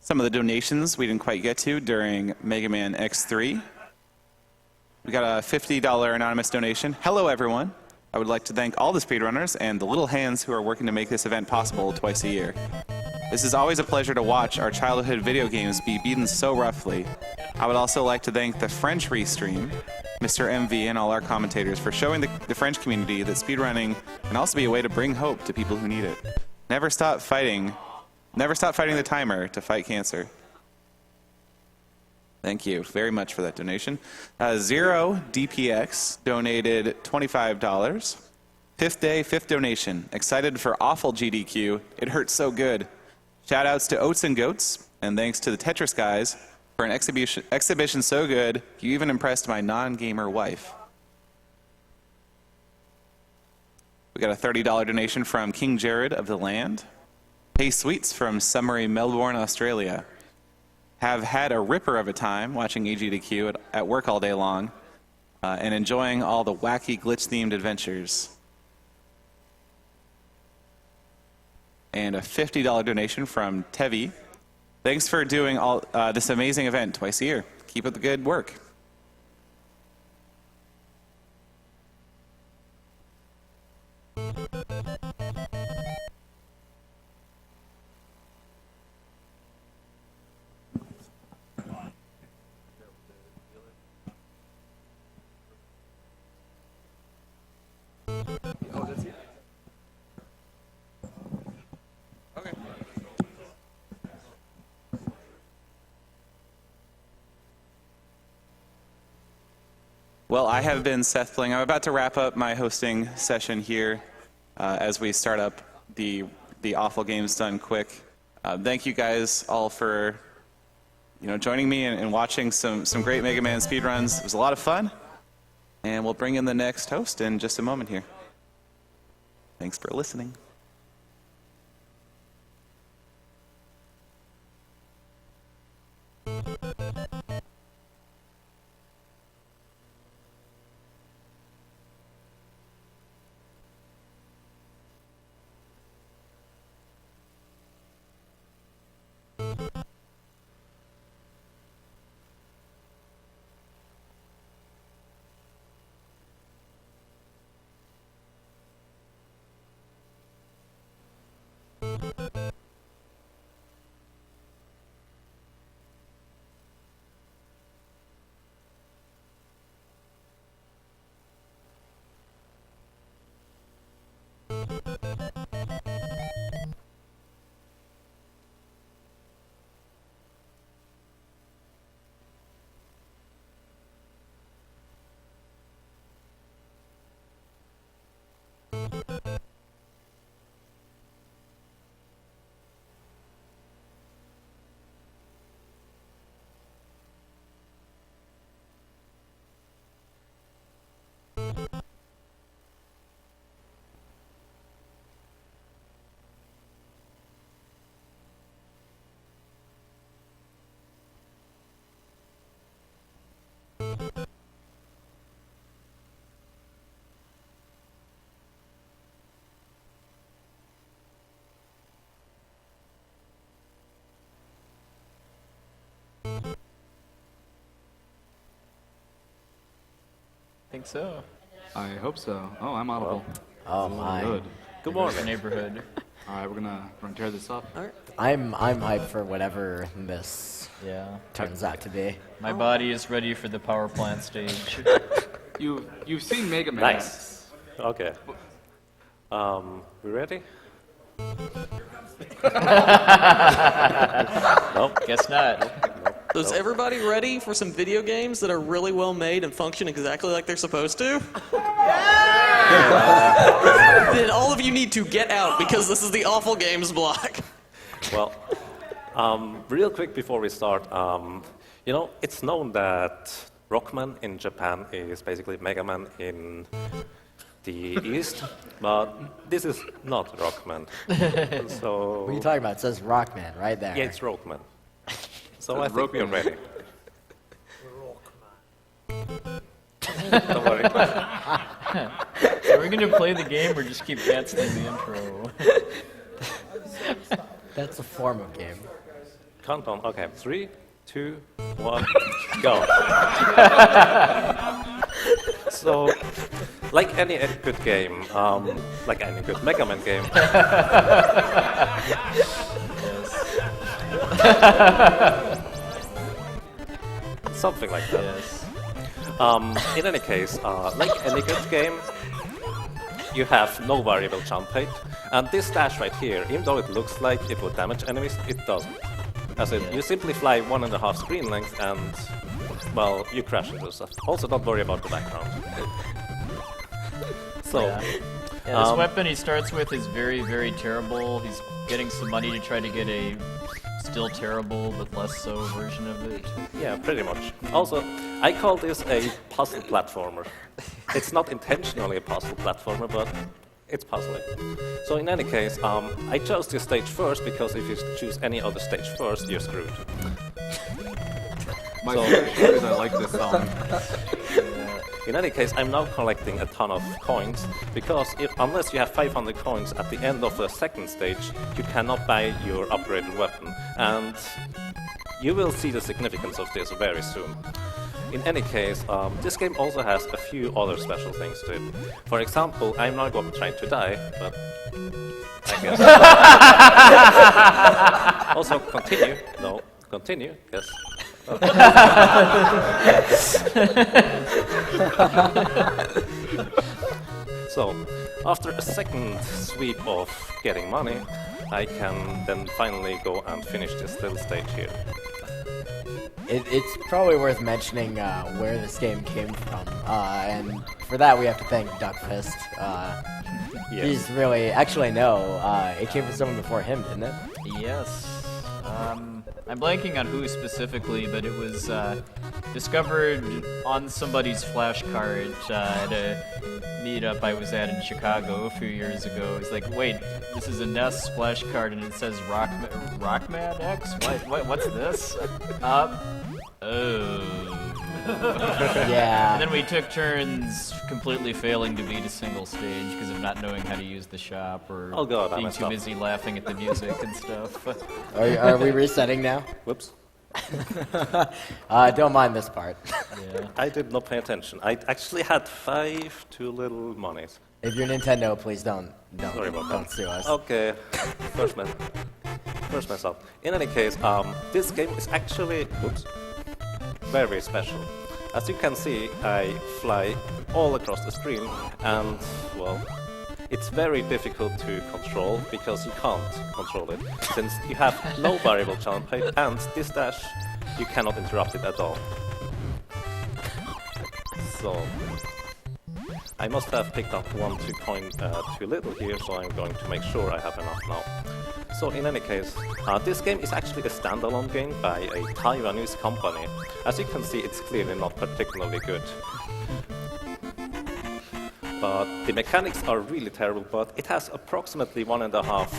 some of the donations we didn't quite get to during Mega Man X3. We got a $50 anonymous donation. Hello, everyone. I would like to thank all the speedrunners and the little hands who are working to make this event possible twice a year. This is always a pleasure to watch our childhood video games be beaten so roughly. I would also like to thank the French Restream, Mr. MV, and all our commentators for showing the French community that speedrunning can also be a way to bring hope to people who need it. Never stop fighting the timer to fight cancer. Thank you very much for that donation. Zero DPX donated $25. Fifth day, fifth donation. Excited for awful GDQ. It hurts so good. Shoutouts to Oats and Goats, and thanks to the Tetris guys for an exhibition so good, you even impressed my non-gamer wife. We got a $30 donation from King Jared of the Land. Pay Sweets from Summery, Melbourne, Australia. Have had a ripper of a time watching AGDQ at work all day long and enjoying all the wacky glitch-themed adventures. And a $50 donation from Tevi. Thanks for doing all this amazing event twice a year. Keep up the good work. Well, I have been Seth Pling. I'm about to wrap up my hosting session here as we start up the Awful Games Done Quick. Thank you guys all for joining me and watching some great Mega Man speedruns. It was a lot of fun, and we'll bring in the next host in just a moment here. Thanks for listening. Think so. I hope so. Oh, I'm audible. Oh my. Good. Good morning, neighborhood. All right, we're gonna tear this up. All right. I'm hyped for whatever this turns out to be. My body is ready for the power plant stage. You've seen Mega Man. Nice. Okay. We ready? Nope. Guess not. Is everybody ready for some video games that are really well made and function exactly like they're supposed to? Then all of you need to get out because this is the Awful Games block. Well, real quick before we start, it's known that Rocman in Japan is basically Mega Man in the East, but this is not Rocman. So What are you talking about? It says Rockman right there. yeah, it's Rocman. So I think we're ready. Don't worry. Are we going to play the game or just keep canceling the intro? That's a form of game. countdown. Okay, 3, 2, 1, go. So, like any good game, like any good Mega Man game, something like that. Yes. In any case, like any good game, you have no variable jump height, and this dash right here, even though it looks like it will damage enemies, it doesn't. As in, you simply fly 1.5 screen length and, well, you crash into stuff. Also, don't worry about the background. So, Yeah, this weapon he starts with is very, very terrible. He's getting some money to try to get a still terrible but less so version of it. yeah, pretty much. Also, I call this a puzzle platformer. It's not intentionally a puzzle platformer, but it's puzzling. So in any case, I chose this stage first because if you choose any other stage first, you're screwed. My So- favorite is I like this song. In any case, I'm now collecting a ton of coins, because unless you have 500 coins at the end of the second stage, you cannot buy your upgraded weapon. And you will see the significance of this very soon. In any case, this game also has a few other special things to it. For example, I'm now trying to die, but I guess. Also, continue. No, continue. Yes. So, after a second sweep of getting money, I can then finally go and finish this little stage here. It's probably worth mentioning where this game came from, and for that we have to thank Duckfist. Yes. He's really, actually no, it came from someone before him, didn't it? Yes. I'm blanking on who specifically, but it was discovered on somebody's flashcard at a meetup I was at in Chicago a few years ago. It's like, wait, this is a NES flashcard and it says Rocman X? What's this? Oh. Yeah. And then we took turns completely failing to beat a single stage because of not knowing how to use the shop or Oh God, I being messed too up. busy laughing at the music and stuff. Are we resetting now? Whoops. Don't mind this part. Yeah. I did not pay attention. I actually had 5 too little monies. If you're Nintendo, please don't Sorry about that. sue us. Okay, first mess up. In any case, this game is actually, oops, very special. As you can see, I fly all across the screen, and, well, it's very difficult to control because you can't control it, since you have no variable jump height, and this dash, you cannot interrupt it at all. So, I must have picked up 1 coin too little here, so I'm going to make sure I have enough now. So in any case, this game is actually a standalone game by a Taiwanese company. As you can see, it's clearly not particularly good. But the mechanics are really terrible, but it has approximately 1.5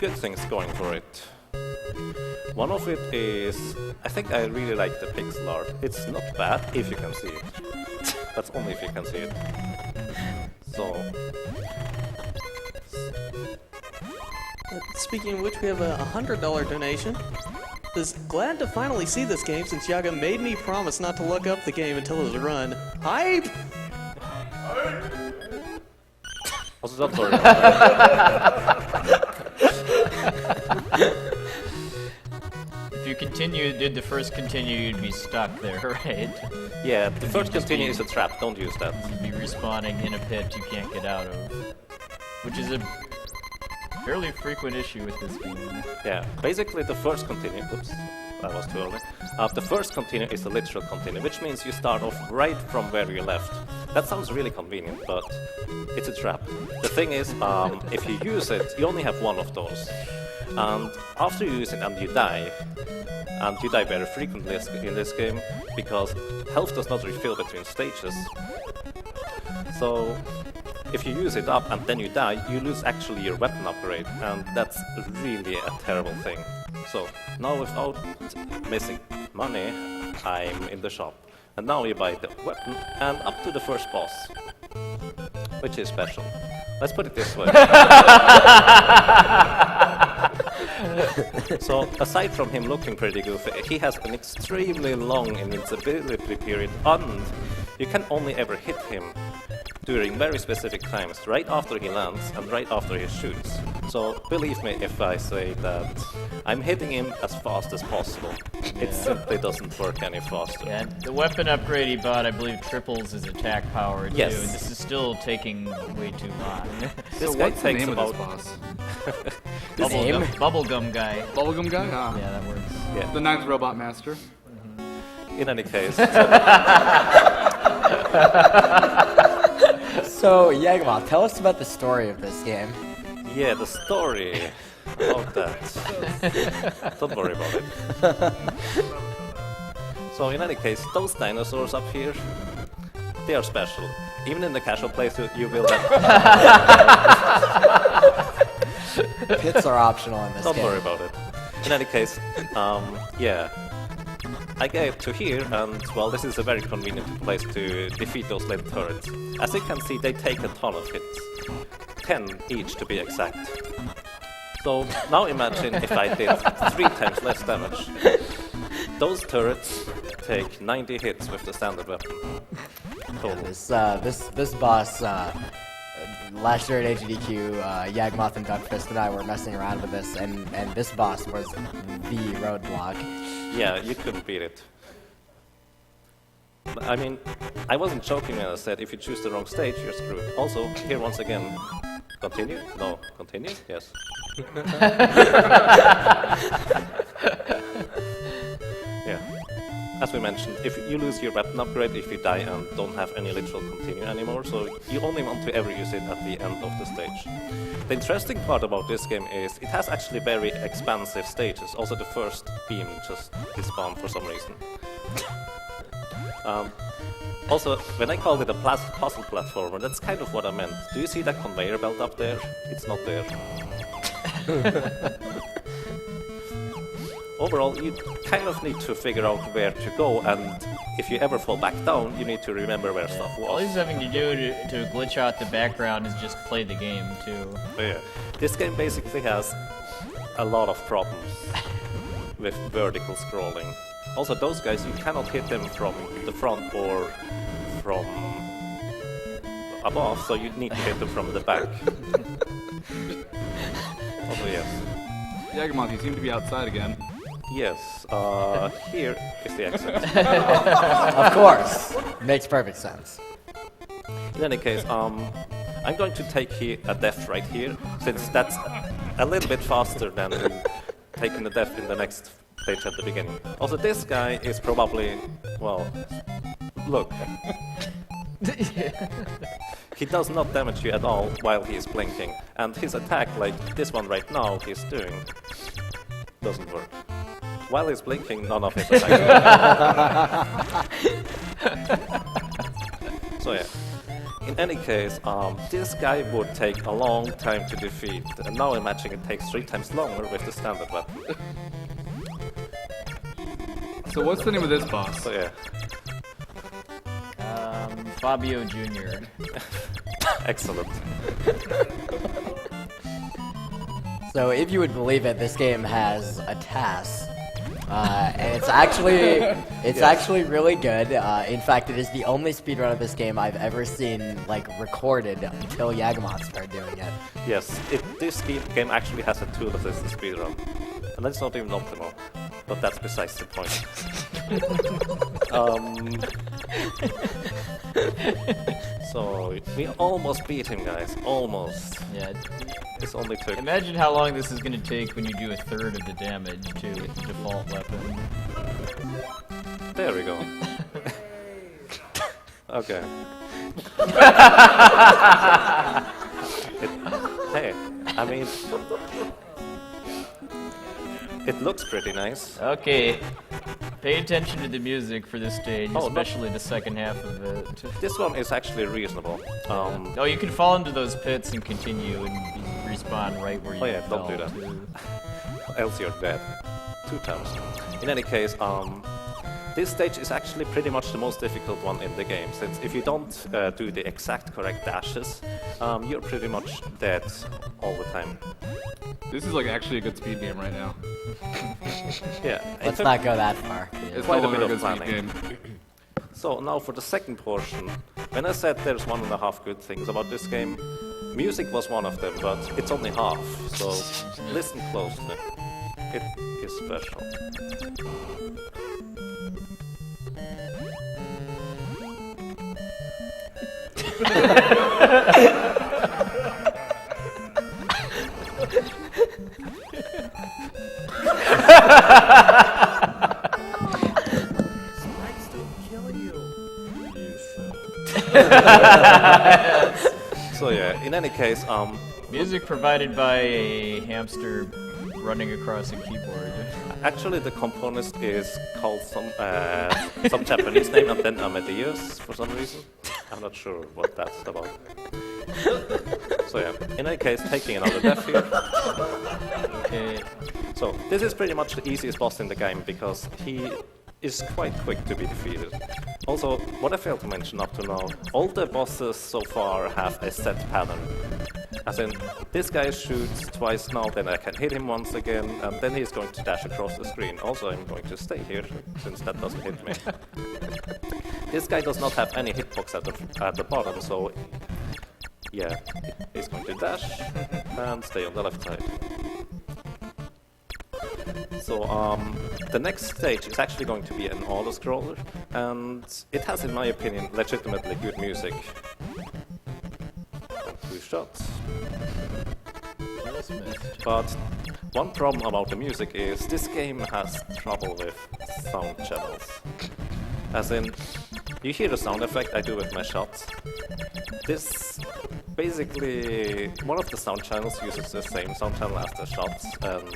good things going for it. One of it is, I think I really like the pixel art. It's not bad, if you can see it. That's only if you can see it. So, Speaking of which, we have a $100 donation. Is glad to finally see this game since Yaga made me promise not to look up the game until it was run. Hype! also don't worry about that. If you did the first continue, you'd be stuck there, right? Yeah, the first continue is a trap, don't use that. You'd be respawning in a pit you can't get out of. Which is a fairly frequent issue with this game. Yeah, basically the first continue, oops, that was too early. The first continue is a literal continue, which means you start off right from where you left. That sounds really convenient, but it's a trap. The thing is, if you use it, you only have 1 of those. And after you use it and you die very frequently in this game, because health does not refill between stages. So, if you use it up and then you die, you lose actually your weapon upgrade, and that's really a terrible thing. So, now without missing money, I'm in the shop. And now you buy the weapon, and up to the first boss, which is special. Let's put it this way. So aside from him looking pretty goofy, he has an extremely long invincibility period, and you can only ever hit him during very specific times, right after he lands and right after he shoots. So believe me if I say that I'm hitting him as fast as possible. It simply doesn't work any faster. Yeah, the weapon upgrade he bought, I believe, triples his attack power too, Yes. and this is still taking way too long. This So guy what's the takes name about of this boss? Bubblegum guy. Bubblegum guy? Ah. Yeah, that works. The ninth robot master. in any case. So, Yagamoth, tell us about the story of this game. Yeah, the story about that. Don't worry about it. So in any case, those dinosaurs up here, they are special. Even in the casual playthrough, you will have... Pits are optional in this Don't game. worry about it. In any case, yeah. I get to here, and well, this is a very convenient place to defeat those little turrets. As you can see, they take a ton of hits. 10 each to be exact. So now imagine if I did 3 times less damage. Those turrets take 90 hits with the standard weapon. Total. This boss, last year at AGDQ, Yagamoth and Duckfist and I were messing around with this, and this boss was the roadblock. Yeah, you couldn't beat it. I mean, I wasn't joking when I said if you choose the wrong stage, you're screwed. Also, here once again, continue? No, continue? Yes. Yeah. As we mentioned, if you lose your weapon upgrade if you die and don't have any literal continue anymore, so you only want to ever use it at the end of the stage. The interesting part about this game is it has actually very expansive stages. Also the first beam just despawned for some reason. Also, when I called it a puzzle platformer, that's kind of what I meant. Do you see that conveyor belt up there? It's not there. Overall, you kind of need to figure out where to go, and if you ever fall back down, you need to remember where stuff All was. he's having to do to glitch out the background is just play the game, too. Yeah. This game basically has a lot of problems with vertical scrolling. Also, those guys, you cannot hit them from the front or from above, so you need to hit them from the back. Also, yes. Yagamoth, you seem to be outside again. Yes, here is the exit. Of course, makes perfect sense. In any case, I'm going to take a death right here, since that's a little bit faster than taking the death in the next stage at the beginning. Also, this guy is probably, well, look. He does not damage you at all while he is blinking, and his attack, like this one right now, he's doing, doesn't work. While he's blinking, none of his attacks work. So yeah. In any case, this guy would take a long time to defeat, and now imagine it takes 3 times longer with the standard weapon. So what's the name of this boss? So yeah, Fabio Jr. So excellent. if you would believe it, this game has a TAS. And it's actually really good. In fact, it is the only speedrun of this game I've ever seen like recorded until Yagamoth started doing it. Yes, this game actually has a tool assisted speedrun, and that's not even optimal, but that's besides the point. So we almost beat him, guys. Almost. Yeah. It's only took. Imagine how long this is going to take when you do a third of the damage to the default weapon. There we go. Okay. Hey, I mean, it looks pretty nice. Okay. Pay attention to the music for this stage, Oh, no. especially the second half of it. This one is actually reasonable. Oh, you can fall into those pits and continue and respawn right where you Oh yeah, fell don't do that. to. Else you're dead. 2 times. In any case, this stage is actually pretty much the most difficult one in the game, since if you don't do the exact correct dashes, you're pretty much dead all the time. This is like actually a good speed game right now. Yeah, Let's not go that far. It's Quite no a bit longer of good speed planning. game. So now for the second portion, when I said there's 1.5 good things about this game, music was one of them, but it's only half, so listen closely. It is special. So yeah, in any case, Music provided by a hamster running across a keyboard. actually the componist is called some Japanese name and then Amadeus for some reason. I'm not sure what that's about. So yeah, in any case, taking another death here. Okay. So this is pretty much the easiest boss in the game because he is quite quick to be defeated. Also, what I failed to mention up to now, all the bosses so far have a set pattern. As in, this guy shoots twice now, then I can hit him once again, and then he's going to dash across the screen. Also, I'm going to stay here, since that doesn't hit me. This guy does not have any hitbox at the bottom, so yeah, he's going to dash and stay on the left side. So the next stage is actually going to be an auto-scroller, and it has, in my opinion, legitimately good music. 2 shots. But one problem about the music is this game has trouble with sound channels. As in, you hear the sound effect I do with my shots. This basically, one of the sound channels uses the same sound channel as the shots, and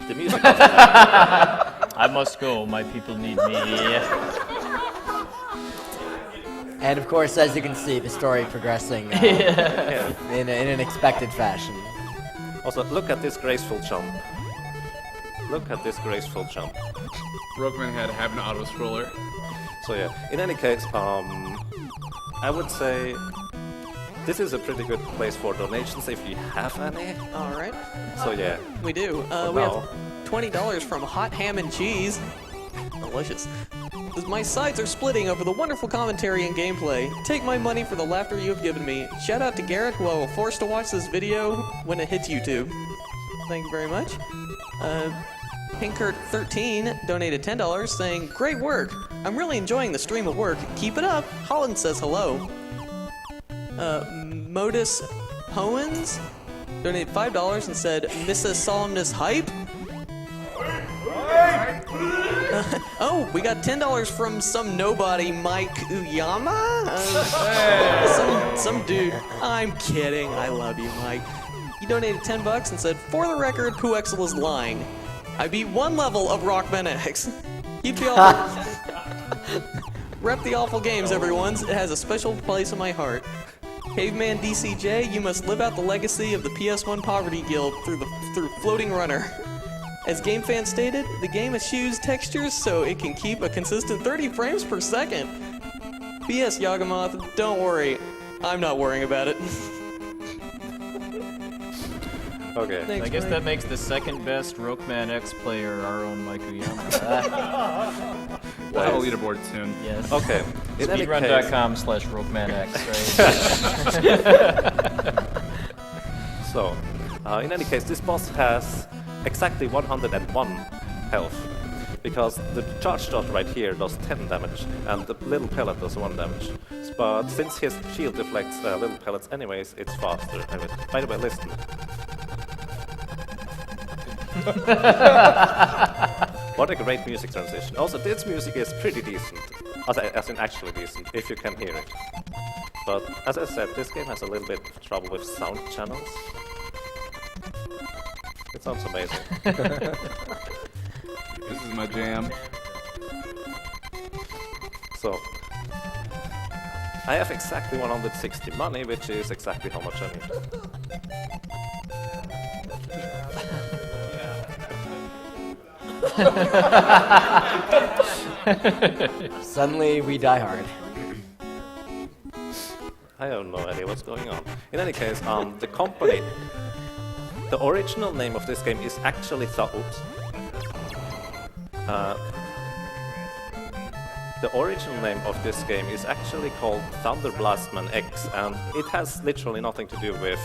the music doesn't have I must go. My people need me. And of course, as you can see, the story progressing in an expected fashion. Also, look at this graceful jump. Look at this graceful jump. Rocman had have an auto scroller. So yeah, in any case, I would say this is a pretty good place for donations if you have any. All right. So yeah, We do. We have $20 from Hot Ham and Cheese. Delicious. My sides are splitting over the wonderful commentary and gameplay. Take my money for the laughter you have given me. Shout out to Garrett, who I will force to watch this video when it hits YouTube. Thank you very much. Pinkert13 donated $10 saying, "Great work. I'm really enjoying the stream of work. Keep it up." Holland says hello. Modus Hoens donated $5 and said, "Mrs. Solemnus hype." Oh, we got $10 from some nobody, Mike Uyama? Some dude. I'm kidding. I love you, Mike. He donated $10 and said, "For the record, Puexel is lying. I beat 1 level of Rocman X. Keep the awful... Rep the awful games, everyone. It has a special place in my heart. Caveman DCJ, you must live out the legacy of the PS1 Poverty Guild through Floating Runner. As GameFan stated, the game eschews textures so it can keep a consistent 30 frames per second. P.S. Yagamoth, don't worry. I'm not worrying about it." okay. Thanks, I guess Mike. that makes the second best Rocman X player our own Mike Uyama. We'll have a leaderboard soon. Yes. Okay. In any case, Speedrun.com/RocmanX, right? so in any case, this boss has exactly 101 health, because the charge dot right here does 10 damage, and the little pellet does 1 damage. But since his shield deflects little pellets anyways, it's faster. Anyways, by the way, listen. What a great music transition. Also, this music is pretty decent, as in actually decent, if you can hear it. But as I said, this game has a little bit of trouble with sound channels. It sounds amazing. This is my jam. So, I have exactly 160 money, which is exactly how much I need. Suddenly, we die hard. I have no idea what's going on. In any case, the company, the original name of this game is actually the original name of this game is actually called Rocman X, and it has literally nothing to do with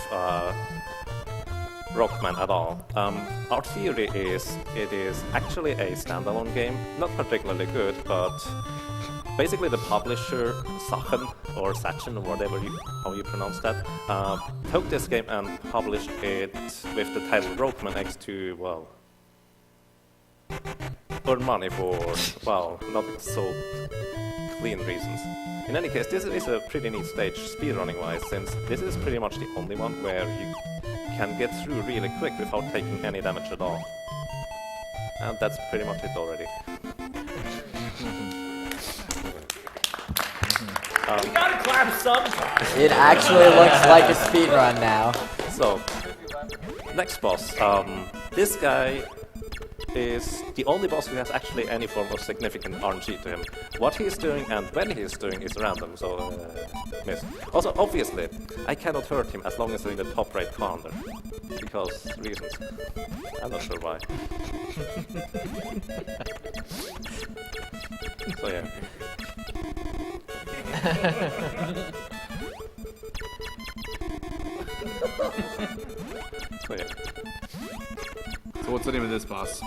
Rockman at all. Our theory is it is actually a standalone game, not particularly good, but basically the publisher Sachen or Sachen or whatever how you pronounce that took this game and published it with the title Rocman X to, well, earn money for, well, not so clean reasons. In any case, this is a pretty neat stage speedrunning wise, since this is pretty much the only one where you can get through really quick without taking any damage at all. And that's pretty much it already. You gotta clap sometimes. It actually looks like a speedrun now. So, next boss. This guy is the only boss who has actually any form of significant RNG to him. What he is doing and when he is doing is random, so miss. Also, obviously, I cannot hurt him as long as I'm in the top right corner. Because reasons. I'm not sure why. So yeah. So yeah. So what's the name of this boss?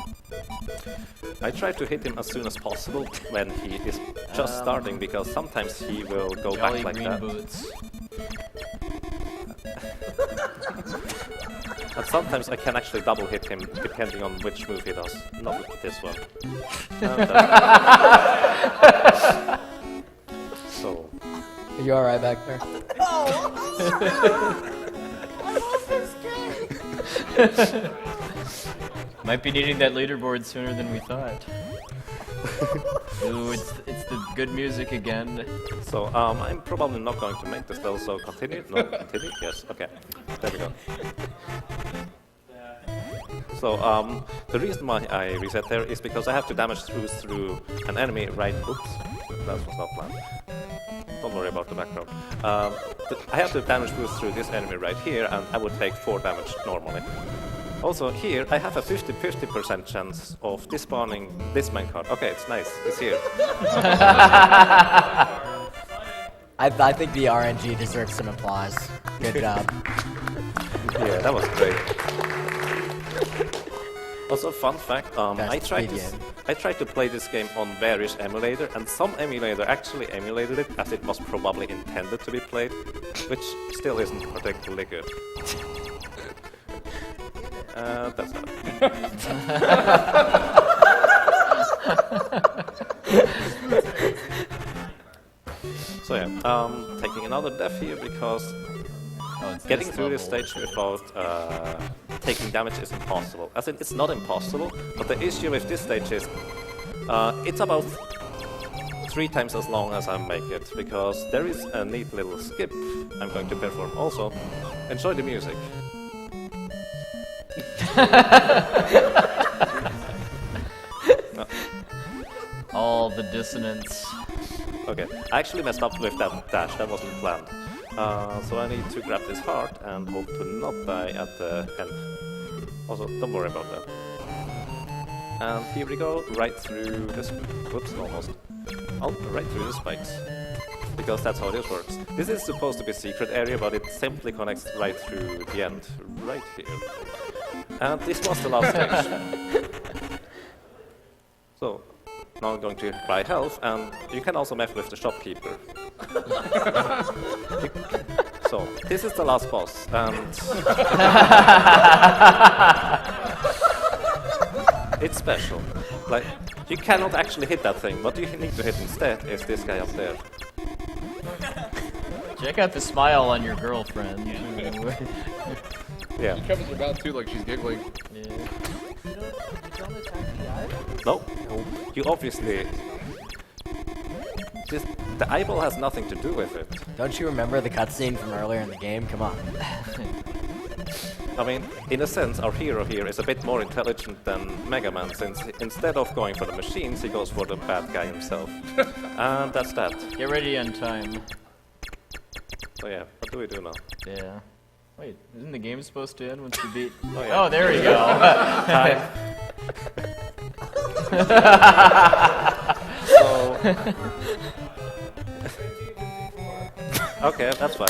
I try to hit him as soon as possible when he is just starting, because sometimes he will go Jolly back like green that. boots. And sometimes I can actually double hit him depending on which move he does. Not this one. So. Are you alright back there? Might be needing that leaderboard sooner than we thought. Ooh, it's the good music again. So, I'm probably not going to make this level, so continue? No, continue? Yes, okay. There we go. So, the reason why I reset there is because I have to damage through an enemy right... Oops, that was not planned. Don't worry about the background. I have to damage through this enemy right here, and I would take 4 damage normally. Also, here, I have a 50% chance of despawning this main card. Okay, it's nice. It's here. I think the RNG deserves some applause. Good job. Yeah, that was great. Also, fun fact, I tried to play this game on various emulator, and some emulator actually emulated it as it was probably intended to be played, which still isn't particularly good. That's not. So yeah, taking another death here because getting through this stage without taking damage is impossible. As in, it's not impossible, but the issue with this stage is it's about 3 times as long as I make it, because there is a neat little skip I'm going to perform. Also, enjoy the music. All the dissonance. Okay, I actually messed up with that dash, that wasn't planned. So I need to grab this heart and hope to not die at the end. Also, don't worry about that. And here we go, right through this... Whoops, almost. Oh, right through the spikes. Because that's how this works. This is supposed to be a secret area, but it simply connects right through the end, right here. And this was the last stage. So, now I'm going to buy health, and you can also mess with the shopkeeper. So, this is the last boss, and... it's special. Like, you cannot actually hit that thing. What you need to hit instead is this guy up there. Check out the smile on your girlfriend. Yeah. She covers her mouth too, like she's giggling. No. You obviously... the eyeball has nothing to do with it. Don't you remember the cutscene from earlier in the game? Come on. I mean, in a sense, our hero here is a bit more intelligent than Mega Man, since instead of going for the machines, he goes for the bad guy himself. And that's that. Get ready on time. So yeah, what do we do now? Yeah. Wait, isn't the game supposed to end once you beat? Oh, yeah. Oh, there we go. So... okay, that's fine.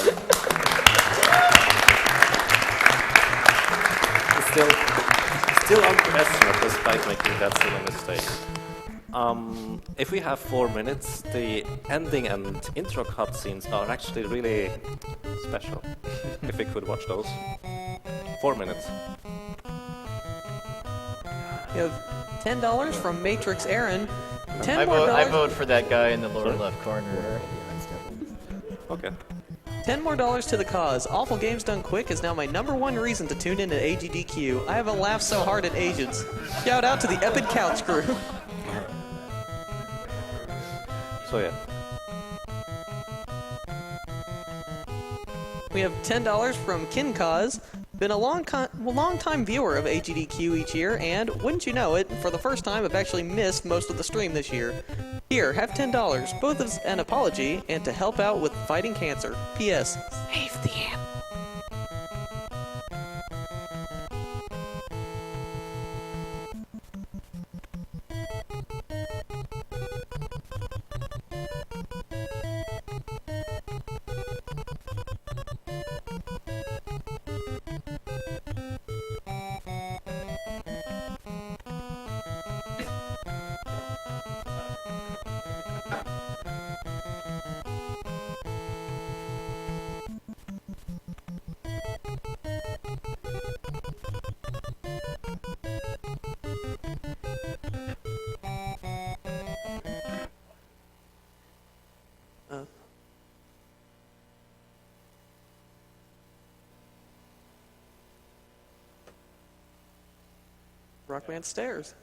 Still underestimate despite making that silly mistake. If we have 4 minutes, the ending and intro cutscenes are actually really special. If we could watch those. 4 minutes. We have $10 from Matrix Aaron. I vote for that guy in the lower left corner. Okay. $10 more to the cause. Awful Games Done Quick is now my #1 reason to tune in to AGDQ. I haven't laughed so hard at Agents. Shout out to the Epic Couch crew. So yeah. We have $10 from Kincause. Been a long time viewer of AGDQ each year, and wouldn't you know it, for the first time I've actually missed most of the stream this year. Here, have $10, both as an apology and to help out with fighting cancer. P.S. Save the amp. Rockman Stairs.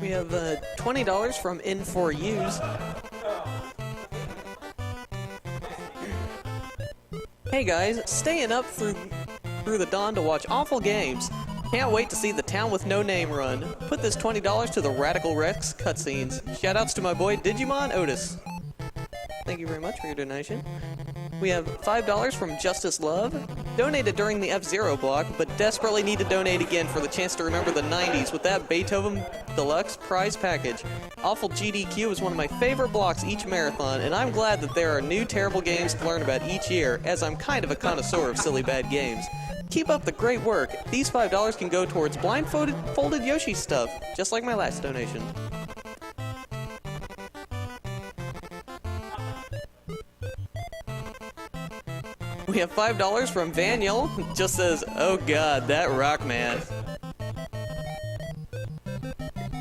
We have $20 from In4Us. Hey guys, staying up through the dawn to watch awful games. Can't wait to see the Town with No Name run. Put this $20 to the Radical Rex cutscenes. Shoutouts to my boy Digimon Otis. Thank you very much for your donation. We have $5 from Justice Love. Donated during the F-Zero block, but desperately need to donate again for the chance to remember the 90s with that Beethoven Deluxe prize package. Awful GDQ is one of my favorite blocks each marathon, and I'm glad that there are new terrible games to learn about each year, as I'm kind of a connoisseur of silly bad games. Keep up the great work. These $5 can go towards blindfolded Yoshi stuff, just like my last donation. We have $5 from Vaniel, just says, oh god, that Rockman.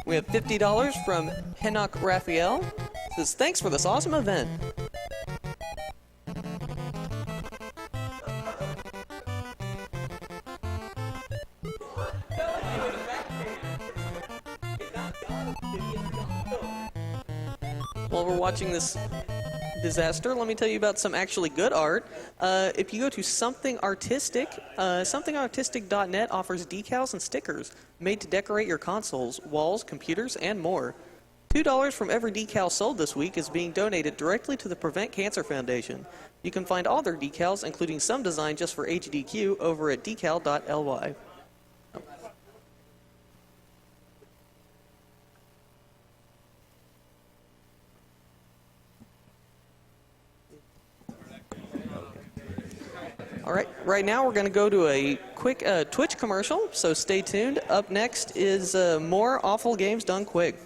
We have $50 from Henok Raphael, says, thanks for this awesome event. While we're watching this disaster, let me tell you about some actually good art. If you go to Something Artistic, somethingartistic.net offers decals and stickers made to decorate your consoles, walls, computers, and more. $2 from every decal sold this week is being donated directly to the Prevent Cancer Foundation. You can find all their decals, including some designed just for HDQ, over at decal.ly. All right, right now we're going to go to a quick Twitch commercial, so stay tuned. Up next is more awful games done quick.